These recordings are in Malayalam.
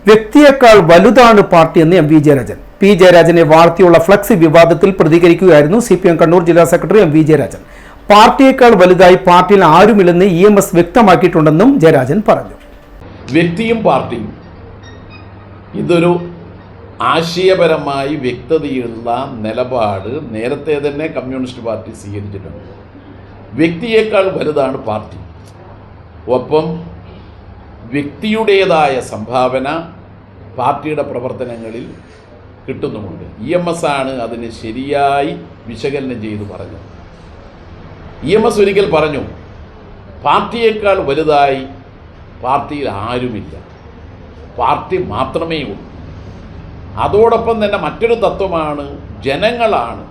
വ്യക്തിയേക്കാൾ വലുതാണ് പാർട്ടിയെന്ന് എം.വി. ജയരാജൻ. പി. ജയരാജനെ വാഴ്ത്തിയുള്ള ഫ്ലക്സ് വിവാദത്തിൽ പ്രതികരിക്കുകയായിരുന്നു CPM കണ്ണൂർ ജില്ലാ സെക്രട്ടറി എം.വി. ജയരാജൻ. പാർട്ടിയേക്കാൾ വലുതായി പാർട്ടിയിൽ ആരുമില്ലെന്ന് EMS വ്യക്തമാക്കിയിട്ടുണ്ടെന്നും ജയരാജൻ പറഞ്ഞു. വ്യക്തിയും പാർട്ടിയും ഇതൊരു ആശയപരമായി വ്യക്തതയുള്ള നിലപാട് നേരത്തെ തന്നെ കമ്മ്യൂണിസ്റ്റ് പാർട്ടി സ്വീകരിച്ചിട്ടുണ്ട്. വ്യക്തിയേക്കാൾ വലുതാണ് പാർട്ടി. ഒപ്പം വ്യക്തിയുടേതായ സംഭാവന പാർട്ടിയുടെ പ്രവർത്തനങ്ങളിൽ കിട്ടുന്നുമുണ്ട്. EMS ആണ് അതിന് ശരിയായി വിശകലനം ചെയ്തു പറഞ്ഞത്. EMS ഒരിക്കൽ പറഞ്ഞു, പാർട്ടിയേക്കാൾ വലുതായി പാർട്ടിയിൽ ആരുമില്ല, പാർട്ടി മാത്രമേ ഉള്ളൂ. അതോടൊപ്പം തന്നെ മറ്റൊരു തത്വമാണ്, ജനങ്ങളാണ്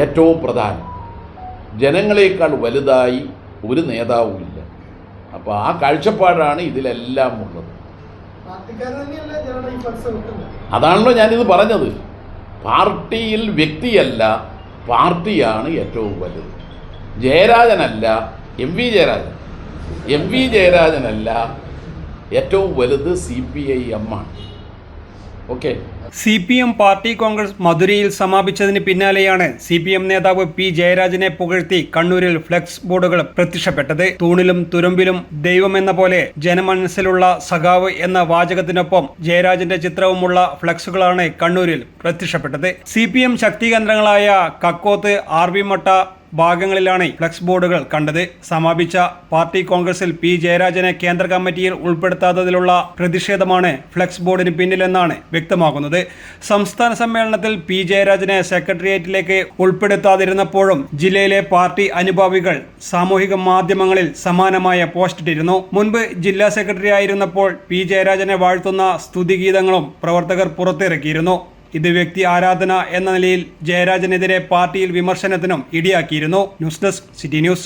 ഏറ്റവും പ്രധാനം. ജനങ്ങളെക്കാൾ വലുതായി ഒരു നേതാവുമില്ല. അപ്പോൾ ആ കാഴ്ചപ്പാടാണ് ഇതിലെല്ലാം ഉള്ളത്. അതാണല്ലോ ഞാനിത് പറഞ്ഞത്. പാർട്ടിയിൽ വ്യക്തിയല്ല, പാർട്ടിയാണ് ഏറ്റവും വലുത്. ജയരാജനല്ല, എം വി ജയരാജനല്ല ഏറ്റവും വലുത്, CPIM ആണ്. ഓക്കെ. CPM പാർട്ടി കോൺഗ്രസ് മധുരയിൽ സമാപിച്ചതിന് പിന്നാലെയാണ് CPM നേതാവ് P. ജയരാജനെ പുകഴ്ത്തി കണ്ണൂരിൽ ഫ്ലെക്സ് ബോർഡുകൾ പ്രത്യക്ഷപ്പെട്ടത്. തൂണിലും തുരുമ്പിലും ദൈവമെന്ന പോലെ ജനമനസ്സിലുള്ള സഖാവ് എന്ന വാചകത്തിനൊപ്പം ജയരാജന്റെ ചിത്രവുമുള്ള ഫ്ലെക്സുകളാണ് കണ്ണൂരിൽ പ്രത്യക്ഷപ്പെട്ടത്. CPM ശക്തി കേന്ദ്രങ്ങളായ കക്കോത്ത്, RV മട്ട ഭാഗങ്ങളിലാണ് ഫ്ലെക്സ് ബോർഡുകൾ കണ്ടത്. സമാപിച്ച പാർട്ടി കോൺഗ്രസിൽ P. ജയരാജനെ കേന്ദ്ര കമ്മിറ്റിയിൽ ഉൾപ്പെടുത്താത്തതിലുള്ള പ്രതിഷേധമാണ് ഫ്ലെക്സ് ബോർഡിന് പിന്നിലെന്നാണ് വ്യക്തമാകുന്നത്. സംസ്ഥാന സമ്മേളനത്തിൽ P. ജയരാജനെ സെക്രട്ടേറിയറ്റിലേക്ക് ഉൾപ്പെടുത്താതിരുന്നപ്പോഴും ജില്ലയിലെ പാർട്ടി അനുഭാവികൾ സാമൂഹിക മാധ്യമങ്ങളിൽ സമാനമായ പോസ്റ്റിട്ടിരുന്നു. മുൻപ് ജില്ലാ സെക്രട്ടറി ആയിരുന്നപ്പോൾ P. ജയരാജനെ വാഴ്ത്തുന്ന സ്തുതിഗീതങ്ങളും പ്രവർത്തകർ പുറത്തിറക്കിയിരുന്നു. ഇത് വ്യക്തി ആരാധന എന്ന നിലയിൽ ജയരാജനെതിരെ പാർട്ടിയിൽ വിമർശനത്തിനും ഇടയാക്കിയിരുന്നു. News desk, city news.